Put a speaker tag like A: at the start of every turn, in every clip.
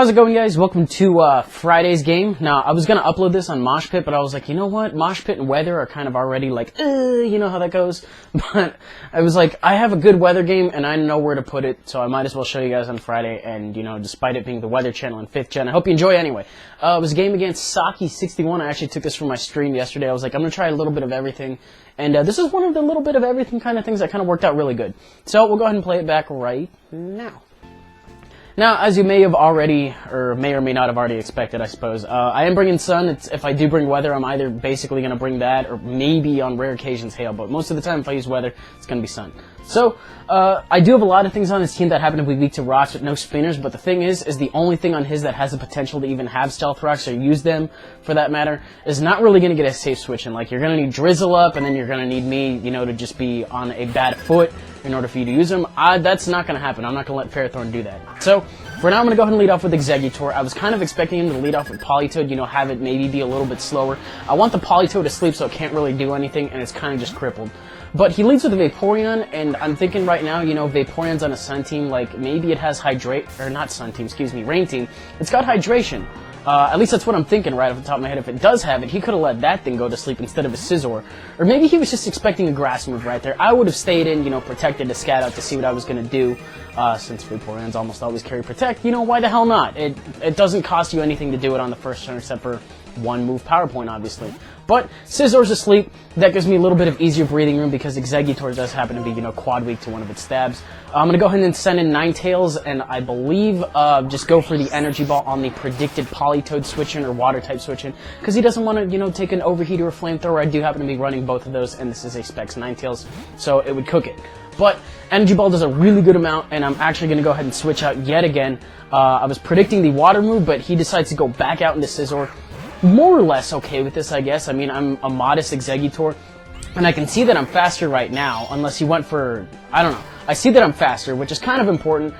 A: How's it going, guys? Welcome to Friday's game. Now, I was going to upload this on Mosh Pit, but I was like, you know what? Mosh Pit and weather are kind of already like, you know how that goes? But I was like, I have a good weather game, and I know where to put it, so I might as well show you guys on Friday. And, you know, despite it being the weather channel and 5th gen, I hope you enjoy anyway. It was a game against Socky61. I actually took this from my stream yesterday. I was like, I'm going to try a little bit of everything. And this is one of the little bit of everything kind of things that kind of worked out really good. So we'll go ahead and play it back right now. Now, as you may have already, or may not have already expected, I suppose, I am bringing sun. If I do bring weather, I'm either basically going to bring that, or maybe on rare occasions hail, but most of the time if I use weather, it's going to be sun. So, I do have a lot of things on his team that happen to be weak to rocks with no spinners, but the thing is the only thing on his that has the potential to even have stealth rocks, or use them, for that matter, is not really going to get a safe switch in. Like, you're going to need Drizzle up, and then you're going to need me, you know, to just be on a bad foot in order for you to use them. That's not going to happen. I'm not going to let Ferrothorn do that. So, for now, I'm going to go ahead and lead off with Exeggutor. I was kind of expecting him to lead off with Politoed, you know, have it maybe be a little bit slower. I want the Politoed to sleep so it can't really do anything, and it's kind of just crippled. But he leads with a Vaporeon, and I'm thinking right now, you know, Vaporeon's on a Sun team, like, maybe it has Rain team. It's got Hydration. At least that's what I'm thinking right off the top of my head. If it does have it, he could have let that thing go to sleep instead of a Scizor. Or maybe he was just expecting a grass move right there. I would have stayed in, you know, protected to scat out to see what I was going to do. Since Vaporeons almost always carry Protect, you know, why the hell not? It doesn't cost you anything to do it on the first turn except for one move PowerPoint, obviously. But Scizor's asleep. That gives me a little bit of easier breathing room because Exeggutor does happen to be, you know, quad weak to one of its stabs. I'm going to go ahead and send in Ninetales, and I believe just go for the Energy Ball on the predicted Politoed switch-in or Water-type switch-in, because he doesn't want to, you know, take an Overheat or a Flamethrower. I do happen to be running both of those, and this is a Specs Ninetales, so it would cook it. But Energy Ball does a really good amount, and I'm actually going to go ahead and switch out yet again. I was predicting the Water move, but he decides to go back out into Scizor. More or less okay with this, I guess. I mean, I'm a modest Exeggutor, and I can see that I'm faster right now, unless he went for, I don't know. I see that I'm faster, which is kind of important.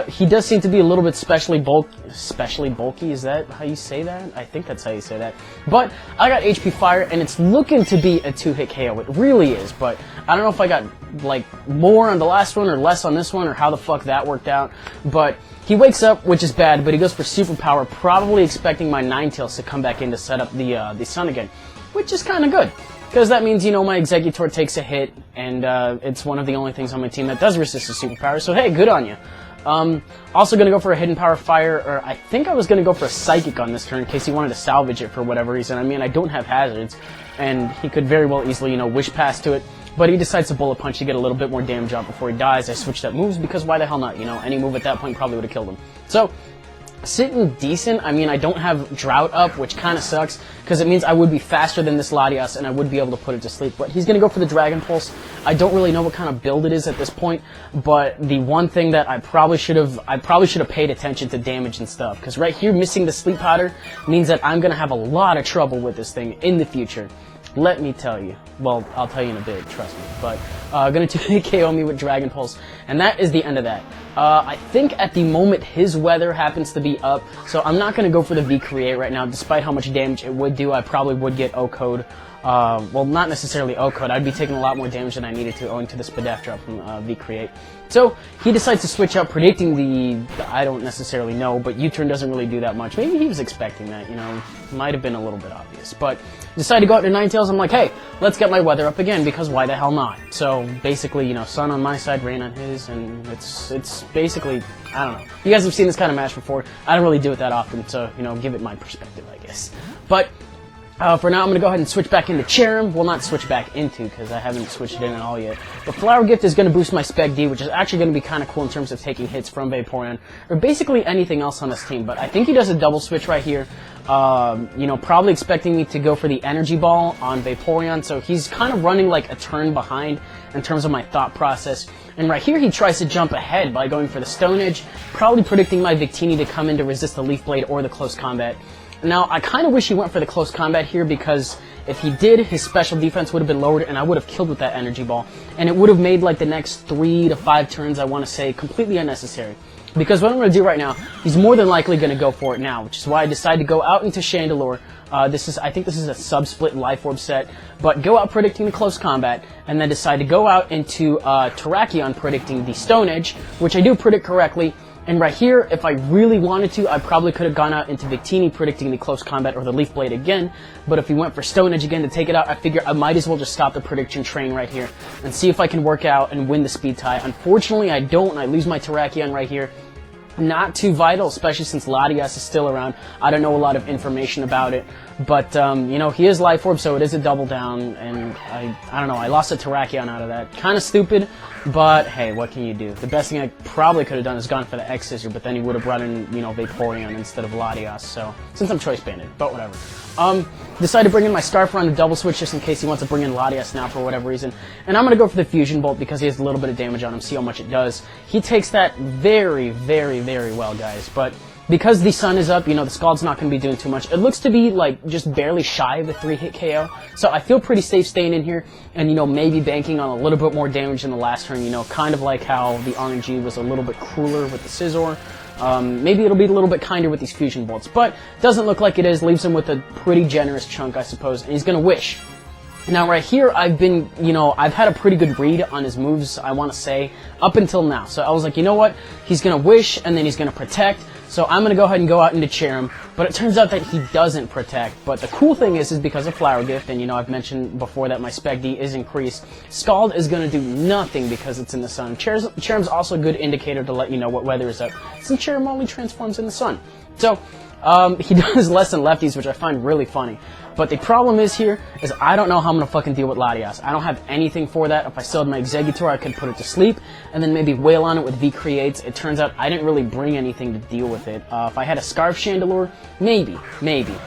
A: He does seem to be a little bit specially bulky. Is that how you say that? I think that's how you say that. But I got HP Fire, and it's looking to be a 2-hit KO. It really is, but I don't know if I got, like, more on the last one or less on this one, or how the fuck that worked out. But he wakes up, which is bad, but he goes for Superpower, probably expecting my Ninetales to come back in to set up the Sun again, which is kind of good. Because that means, you know, my Exeggutor takes a hit, and it's one of the only things on my team that does resist a Superpower, so hey, good on you. Also going to go for a Hidden Power Fire, or I think I was going to go for a Psychic on this turn in case he wanted to salvage it for whatever reason. I mean, I don't have hazards, and he could very well easily, you know, Wish Pass to it. But he decides to Bullet Punch to get a little bit more damage out before he dies. I switched up moves because why the hell not? You know, any move at that point probably would have killed him. So, sitting decent. I mean, I don't have Drought up, which kind of sucks, because it means I would be faster than this Latias, and I would be able to put it to sleep. But he's going to go for the Dragon Pulse. I don't really know what kind of build it is at this point, but the one thing that I probably should have paid attention to damage and stuff, because right here, missing the Sleep Powder means that I'm going to have a lot of trouble with this thing in the future. Let me tell you. Well, I'll tell you in a bit, trust me. But going to KO me with Dragon Pulse, and that is the end of that. I think at the moment his weather happens to be up, so I'm not going to go for the V-Create right now. Despite how much damage it would do, I probably would get O-Code. Well, not necessarily O-Code. I'd be taking a lot more damage than I needed to owing to the Spadef drop from V-Create. So, he decides to switch out, predicting the I don't necessarily know, but U-turn doesn't really do that much. Maybe he was expecting that, you know. Might have been a little bit obvious. But, decided to go out to Ninetales. I'm like, hey, let's get my weather up again, because why the hell not? So, basically, you know, sun on my side, rain on his, and it's basically, I don't know. You guys have seen this kind of match before. I don't really do it that often, so, you know, give it my perspective, I guess. But, for now, I'm going to go ahead and switch back into Cherrim. Well, not switch back into, because I haven't switched it in at all yet. But Flower Gift is going to boost my Spec D, which is actually going to be kind of cool in terms of taking hits from Vaporeon, or basically anything else on this team. But I think he does a double switch right here. You know, probably expecting me to go for the Energy Ball on Vaporeon, so he's kind of running like a turn behind in terms of my thought process. And right here, he tries to jump ahead by going for the Stone Edge, probably predicting my Victini to come in to resist the Leaf Blade or the Close Combat. Now, I kind of wish he went for the Close Combat here, because if he did, his special defense would have been lowered, and I would have killed with that Energy Ball. And it would have made, like, the next 3 to 5 turns, I want to say, completely unnecessary. Because what I'm going to do right now, he's more than likely going to go for it now, which is why I decided to go out into Chandelure. I think this is a sub-split Life Orb set, but go out predicting the Close Combat, and then decide to go out into Terrakion predicting the Stone Edge, which I do predict correctly. And right here, if I really wanted to, I probably could have gone out into Victini predicting the close combat or the Leaf Blade again. But if he went for Stone Edge again to take it out, I figure I might as well just stop the prediction train right here and see if I can work out and win the speed tie. Unfortunately, I don't, and I lose my Terrakion right here. Not too vital, especially since Latias is still around. I don't know a lot of information about it. But, you know, he is Life Orb, so it is a double down, and I don't know, I lost a Terrakion out of that. Kind of stupid, but hey, what can you do? The best thing I probably could have done is gone for the X-Scissor, but then he would have brought in, you know, Vaporeon instead of Latias, so, since I'm choice banded, but whatever. Decided to bring in my Scarf on the double switch just in case he wants to bring in Latias now for whatever reason. And I'm going to go for the Fusion Bolt because he has a little bit of damage on him, see how much it does. He takes that very, very, very well, guys, but because the sun is up, you know, the Scald's not going to be doing too much. It looks to be, like, just barely shy of a 3-hit KO. So I feel pretty safe staying in here and, you know, maybe banking on a little bit more damage in the last turn, you know, kind of like how the RNG was a little bit crueler with the Scizor. Maybe it'll be a little bit kinder with these Fusion Bolts, but doesn't look like it is. Leaves him with a pretty generous chunk, I suppose, and he's going to Wish. Now, right here, I've been, you know, I've had a pretty good read on his moves, I want to say, up until now. So I was like, you know what? He's going to Wish, and then he's going to Protect. So I'm going to go ahead and go out into Cherrim. But it turns out that he doesn't Protect. But the cool thing is because of Flower Gift, and, you know, I've mentioned before that my Spec D is increased, Scald is going to do nothing because it's in the sun. Cherrim's also a good indicator to let you know what weather is up, since Cherrim only transforms in the sun. So, he does less than lefties, which I find really funny. But the problem is here, is I don't know how I'm going to fucking deal with Latias. I don't have anything for that. If I still had my Exeggutor, I could put it to sleep, and then maybe wail on it with V-Creates. It turns out I didn't really bring anything to deal with it. If I had a Scarf Chandelure, maybe.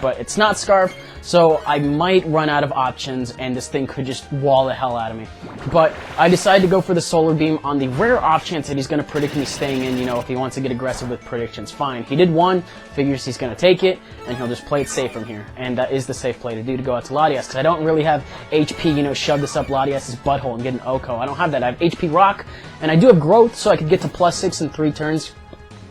A: But it's not Scarf, so I might run out of options, and this thing could just wall the hell out of me. But I decided to go for the Solar Beam on the rare off chance that he's going to predict me staying in, you know, if he wants to get aggressive with predictions. Fine. He did one, figures he's going to take it, and he'll just play it safe from here. And that is the safe play to do, to go out to Latias, because I don't really have HP, you know, shove this up Latias' butthole and get an Oko. I don't have that. I have HP Rock, and I do have Growth, so I could get to +6 in 3 turns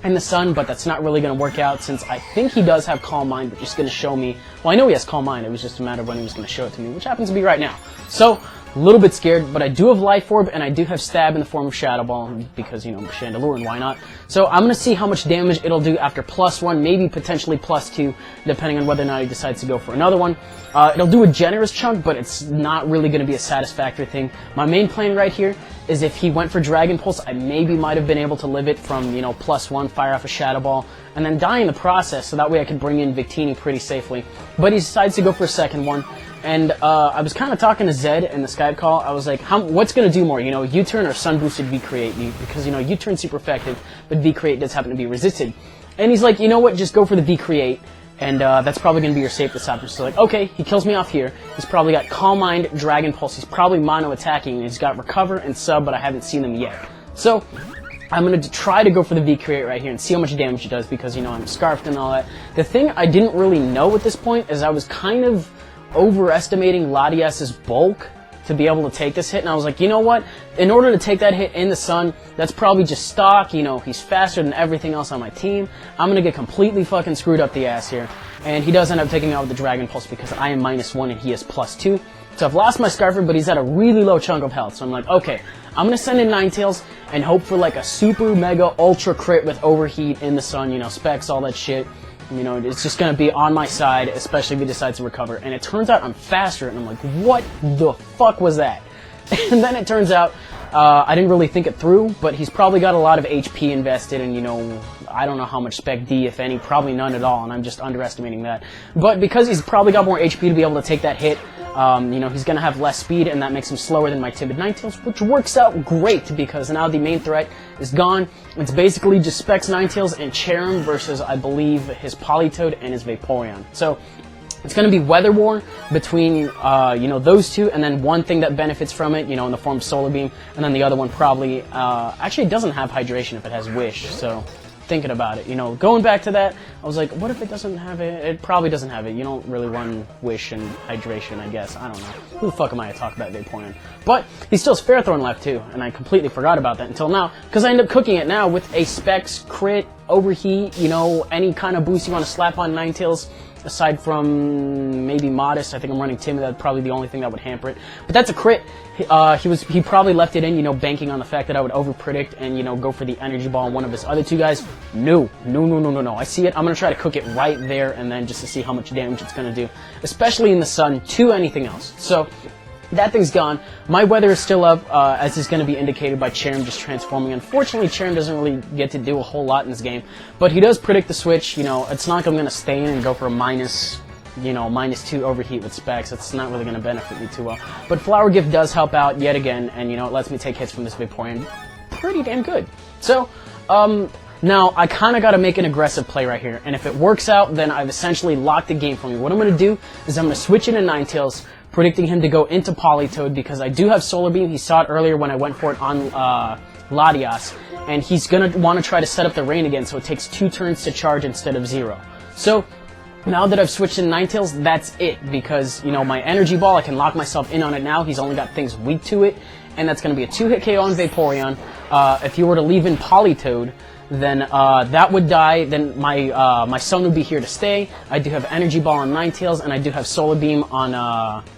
A: in the sun, but that's not really going to work out since I think he does have Calm Mind, but just going to show me, well, I know he has Calm Mind, it was just a matter of when he was going to show it to me, which happens to be right now. So, a little bit scared, but I do have Life Orb, and I do have Stab in the form of Shadow Ball, because, you know, Chandelure, and why not? So I'm going to see how much damage it'll do after +1, maybe potentially +2, depending on whether or not he decides to go for another one. It'll do a generous chunk, but it's not really going to be a satisfactory thing. My main plan right here is if he went for Dragon Pulse, I maybe might have been able to live it from, you know, +1, fire off a Shadow Ball, and then die in the process, so that way I could bring in Victini pretty safely. But he decides to go for a second one. And I was kind of talking to Zed in the Skype call. I was like, what's going to do more, you know, U-Turn or Sun Boosted V-Create? Because, you know, U-Turn's super effective, but V-Create does happen to be resisted. And he's like, you know what, just go for the V-Create, and that's probably going to be your safest option. So like, okay, he kills me off here. He's probably got Calm Mind, Dragon Pulse. He's probably mono-attacking, and he's got Recover and Sub, but I haven't seen them yet. So I'm going to try to go for the V-Create right here and see how much damage it does because, you know, I'm Scarfed and all that. The thing I didn't really know at this point is I was kind of overestimating Latias' bulk to be able to take this hit, and I was like, you know what, in order to take that hit in the sun, that's probably just stock, you know, he's faster than everything else on my team, I'm gonna get completely fucking screwed up the ass here, and he does end up taking me out with the Dragon Pulse because I am -1 and he is +2, so I've lost my Scarfer, but he's at a really low chunk of health, so I'm like, okay, I'm gonna send in Ninetales and hope for like a super mega ultra crit with Overheat in the sun, you know, specs, all that shit. You know, it's just going to be on my side, especially if he decides to recover. And it turns out I'm faster, and I'm like, what the fuck was that? And then it turns out I didn't really think it through, but he's probably got a lot of HP invested, and, you know, I don't know how much Spec D, if any, probably none at all, and I'm just underestimating that. But because he's probably got more HP to be able to take that hit, you know, he's going to have less speed, and that makes him slower than my timid Ninetales, which works out great because now the main threat is gone. It's basically just Specs, Ninetales, and Cherrim versus, I believe, his Politoed and his Vaporeon. So it's going to be Weather War between, you know, those two, and then one thing that benefits from it, you know, in the form of Solar Beam, and then the other one probably, actually it doesn't have Hydration if it has Wish, so thinking about it, you know, going back to that, I was like, what if it doesn't have it? It probably doesn't have it. You don't really run Wish and Hydration, I guess. I don't know. Who the fuck am I to talk about Vaporeon? But he still has Ferrothorn left too, and I completely forgot about that until now, because I end up cooking it now with a Specs, Crit, Overheat, you know, any kind of boost you want to slap on Ninetales, aside from maybe Modest. I think I'm running Timid. That's probably the only thing that would hamper it. But that's a crit. He probably left it in, you know, banking on the fact that I would over-predict and, you know, go for the energy ball on one of his other two guys. No. I see it. I'm going to try to cook it right there and then just to see how much damage it's going to do, especially in the sun, to anything else. So that thing's gone. My weather is still up, as is going to be indicated by Cherrim just transforming. Unfortunately, Cherrim doesn't really get to do a whole lot in this game, but he does predict the switch. You know, it's not like I'm going to stay in and go for a -2 overheat with specs. It's not really going to benefit me too well. But Flower Gift does help out yet again, and, you know, it lets me take hits from this Vaporeon pretty damn good. So, now, I kind of got to make an aggressive play right here, and if it works out, then I've essentially locked the game for me. What I'm going to do is I'm going to switch into Ninetales, predicting him to go into Politoed, because I do have Solar Beam. He saw it earlier when I went for it on Latias, and he's going to want to try to set up the rain again, so it takes 2 turns to charge instead of 0. So, now that I've switched to Ninetales, that's it, because, you know, my Energy Ball, I can lock myself in on it now. He's only got things weak to it, and that's going to be a 2-hit KO on Vaporeon. If you were to leave in Politoed, then that would die. Then my Sun would be here to stay. I do have Energy Ball on Ninetales, and I do have Solar Beam on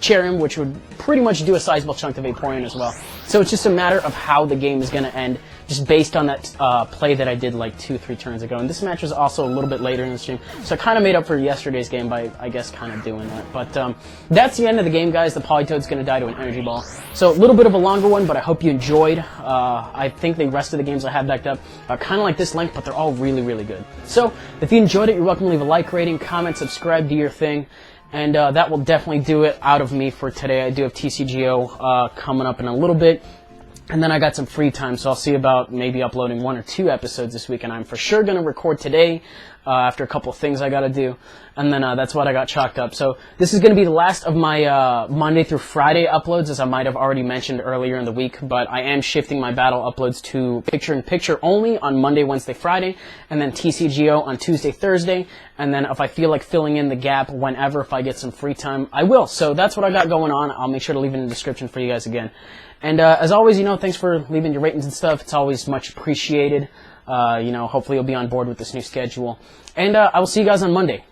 A: Cherrim, which would pretty much do a sizable chunk of Vaporeon as well. So it's just a matter of how the game is going to end, just based on that play that I did like 2-3 turns ago. And this match was also a little bit later in the stream, so I kind of made up for yesterday's game by, I guess, kind of doing that. But that's the end of the game, guys. The Politoad's going to die to an Energy Ball. So a little bit of a longer one, but I hope you enjoyed. I think the rest of the games I have backed up are kind of like this length, but they're all really, really good. So if you enjoyed it, you're welcome to leave a like, rating, comment, subscribe, do your thing. And that will definitely do it out of me for today. I do have TCGO coming up in a little bit. And then I got some free time, so I'll see about maybe uploading 1 or 2 episodes this week. And I'm for sure going to record today after a couple of things I got to do. And then that's what I got chalked up. So this is going to be the last of my Monday through Friday uploads, as I might have already mentioned earlier in the week. But I am shifting my battle uploads to picture-in-picture only on Monday, Wednesday, Friday. And then TCGO on Tuesday, Thursday. And then if I feel like filling in the gap whenever, if I get some free time, I will. So that's what I got going on. I'll make sure to leave it in the description for you guys again. And as always, you know, thanks for leaving your ratings and stuff. It's always much appreciated. You know, hopefully you'll be on board with this new schedule. And I will see you guys on Monday.